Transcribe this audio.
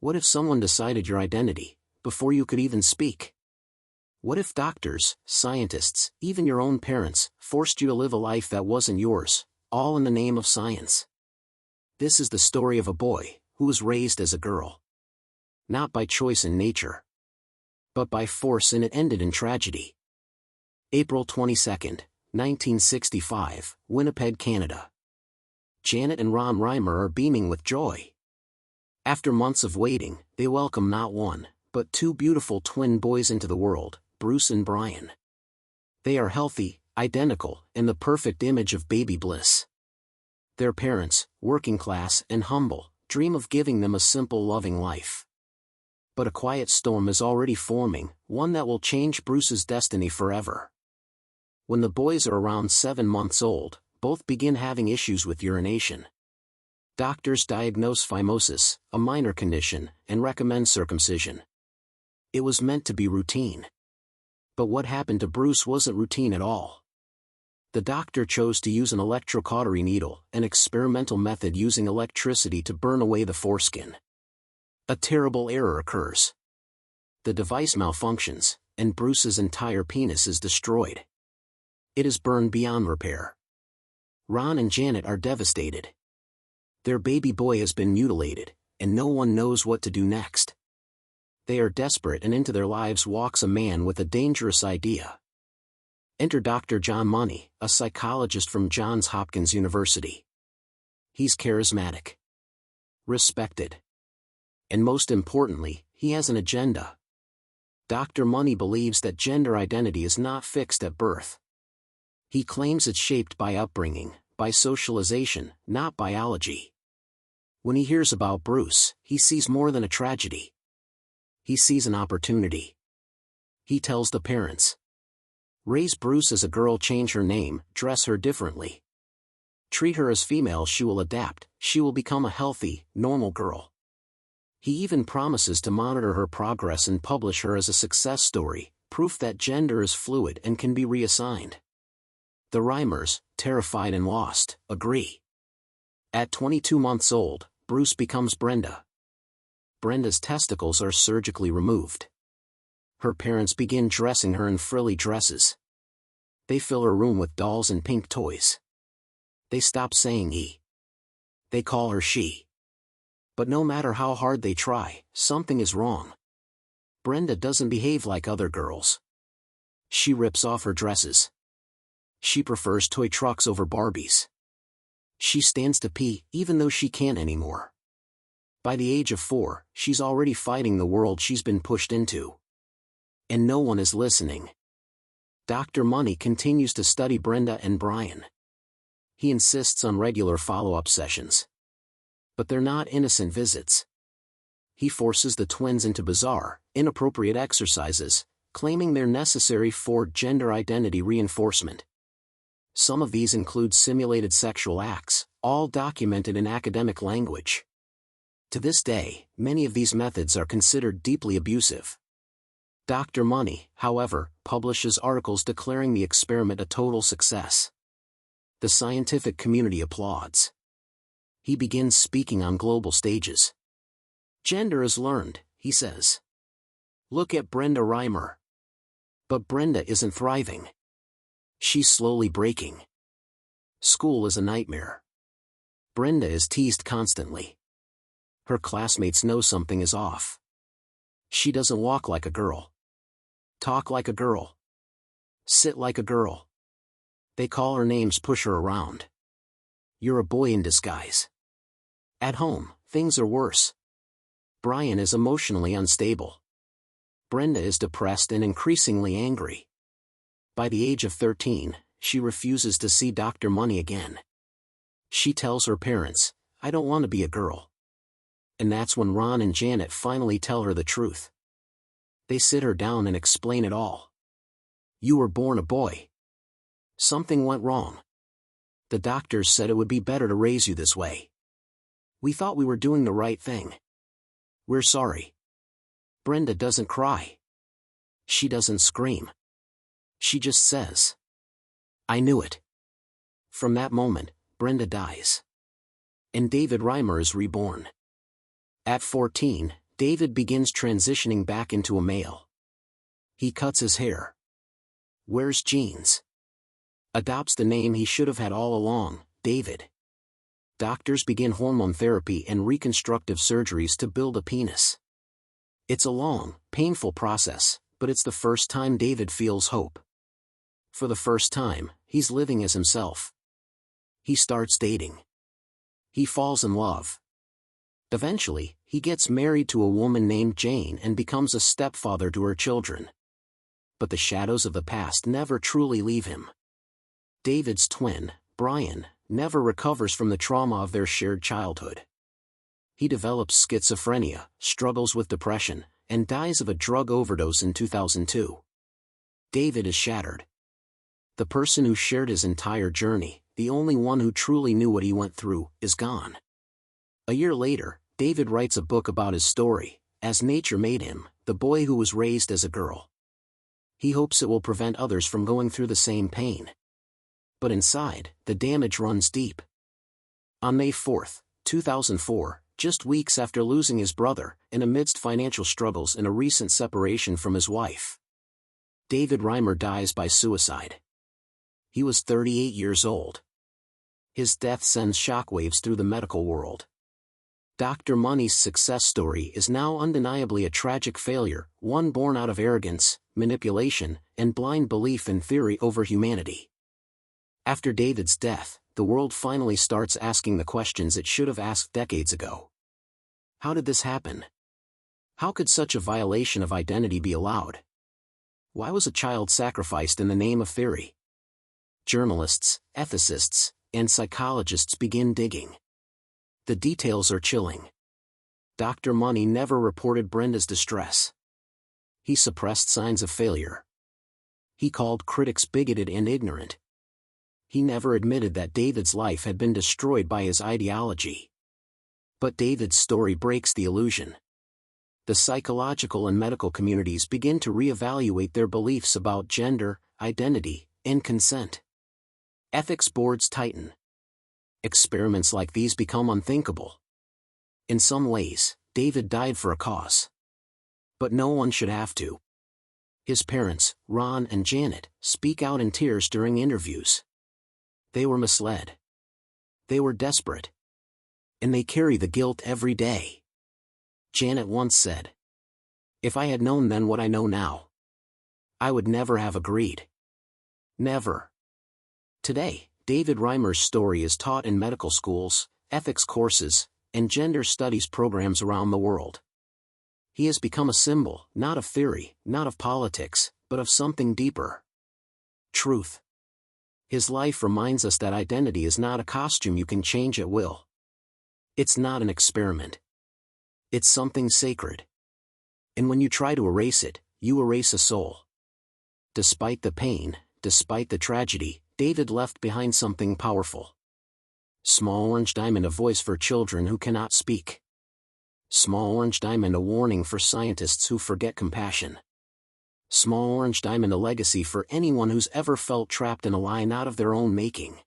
What if someone decided your identity before you could even speak? What if doctors, scientists, even your own parents, forced you to live a life that wasn't yours, all in the name of science? This is the story of a boy who was raised as a girl. Not by choice in nature, but by force, and it ended in tragedy. April 22, 1965, Winnipeg, Canada. Janet and Ron Reimer are beaming with joy. After months of waiting, they welcome not one, but two beautiful twin boys into the world, Bruce and Brian. They are healthy, identical, and the perfect image of baby bliss. Their parents, working class and humble, dream of giving them a simple, loving life. But a quiet storm is already forming, one that will change Bruce's destiny forever. When the boys are around 7 months old, both begin having issues with urination. Doctors diagnose phimosis, a minor condition, and recommend circumcision. It was meant to be routine. But what happened to Bruce wasn't routine at all. The doctor chose to use an electrocautery needle, an experimental method using electricity to burn away the foreskin. A terrible error occurs. The device malfunctions, and Bruce's entire penis is destroyed. It is burned beyond repair. Ron and Janet are devastated. Their baby boy has been mutilated, and no one knows what to do next. They are desperate, and into their lives walks a man with a dangerous idea. Enter Dr. John Money, a psychologist from Johns Hopkins University. He's charismatic, respected, and most importantly, he has an agenda. Dr. Money believes that gender identity is not fixed at birth. He claims it's shaped by upbringing, by socialization, not biology. When he hears about Bruce, he sees more than a tragedy. He sees an opportunity. He tells the parents, raise Bruce as a girl, change her name, dress her differently. Treat her as female, she will adapt, she will become a healthy, normal girl. He even promises to monitor her progress and publish her as a success story, proof that gender is fluid and can be reassigned. The Reimers, terrified and lost, agree. At 22 months old, Bruce becomes Brenda. Brenda's testicles are surgically removed. Her parents begin dressing her in frilly dresses. They fill her room with dolls and pink toys. They stop saying he. They call her she. But no matter how hard they try, something is wrong. Brenda doesn't behave like other girls. She rips off her dresses. She prefers toy trucks over Barbies. She stands to pee, even though she can't anymore. By the age of 4, she's already fighting the world she's been pushed into. And no one is listening. Dr. Money continues to study Brenda and Brian. He insists on regular follow-up sessions. But they're not innocent visits. He forces the twins into bizarre, inappropriate exercises, claiming they're necessary for gender identity reinforcement. Some of these include simulated sexual acts, all documented in academic language. To this day, many of these methods are considered deeply abusive. Dr. Money, however, publishes articles declaring the experiment a total success. The scientific community applauds. He begins speaking on global stages. Gender is learned, he says. Look at Brenda Reimer. But Brenda isn't thriving. She's slowly breaking. School is a nightmare. Brenda is teased constantly. Her classmates know something is off. She doesn't walk like a girl. Talk like a girl. Sit like a girl. They call her names, push her around. You're a boy in disguise. At home, things are worse. Brian is emotionally unstable. Brenda is depressed and increasingly angry. By the age of 13, she refuses to see Dr. Money again. She tells her parents, I don't want to be a girl. And that's when Ron and Janet finally tell her the truth. They sit her down and explain it all. You were born a boy. Something went wrong. The doctors said it would be better to raise you this way. We thought we were doing the right thing. We're sorry. Brenda doesn't cry. She doesn't scream. She just says, I knew it. From that moment, Brenda dies. And David Reimer is reborn. At 14, David begins transitioning back into a male. He cuts his hair. Wears jeans. Adopts the name he should have had all along, David. Doctors begin hormone therapy and reconstructive surgeries to build a penis. It's a long, painful process, but it's the first time David feels hope. For the first time, he's living as himself. He starts dating. He falls in love. Eventually, he gets married to a woman named Jane and becomes a stepfather to her children. But the shadows of the past never truly leave him. David's twin, Brian, never recovers from the trauma of their shared childhood. He develops schizophrenia, struggles with depression, and dies of a drug overdose in 2002. David is shattered. The person who shared his entire journey, the only one who truly knew what he went through, is gone. A year later, David writes a book about his story, As Nature Made Him, the boy who was raised as a girl. He hopes it will prevent others from going through the same pain. But inside, the damage runs deep. On May 4, 2004, just weeks after losing his brother, and amidst financial struggles and a recent separation from his wife, David Reimer dies by suicide. He was 38 years old. His death sends shockwaves through the medical world. Dr. Money's success story is now undeniably a tragic failure, one born out of arrogance, manipulation, and blind belief in theory over humanity. After David's death, the world finally starts asking the questions it should have asked decades ago. How did this happen? How could such a violation of identity be allowed? Why was a child sacrificed in the name of theory? Journalists, ethicists, and psychologists begin digging. The details are chilling. Dr. Money never reported Brenda's distress. He suppressed signs of failure. He called critics bigoted and ignorant. He never admitted that David's life had been destroyed by his ideology. But David's story breaks the illusion. The psychological and medical communities begin to reevaluate their beliefs about gender, identity, and consent. Ethics boards tighten. Experiments like these become unthinkable. In some ways, David died for a cause. But no one should have to. His parents, Ron and Janet, speak out in tears during interviews. They were misled. They were desperate. And they carry the guilt every day. Janet once said, "If I had known then what I know now, I would never have agreed." Never. Today, David Reimer's story is taught in medical schools, ethics courses, and gender studies programs around the world. He has become a symbol, not of theory, not of politics, but of something deeper. Truth. His life reminds us that identity is not a costume you can change at will. It's not an experiment. It's something sacred. And when you try to erase it, you erase a soul. Despite the pain, despite the tragedy, David left behind something powerful. Small orange diamond, a voice for children who cannot speak. Small orange diamond, a warning for scientists who forget compassion. Small orange diamond, a legacy for anyone who's ever felt trapped in a lie not of their own making.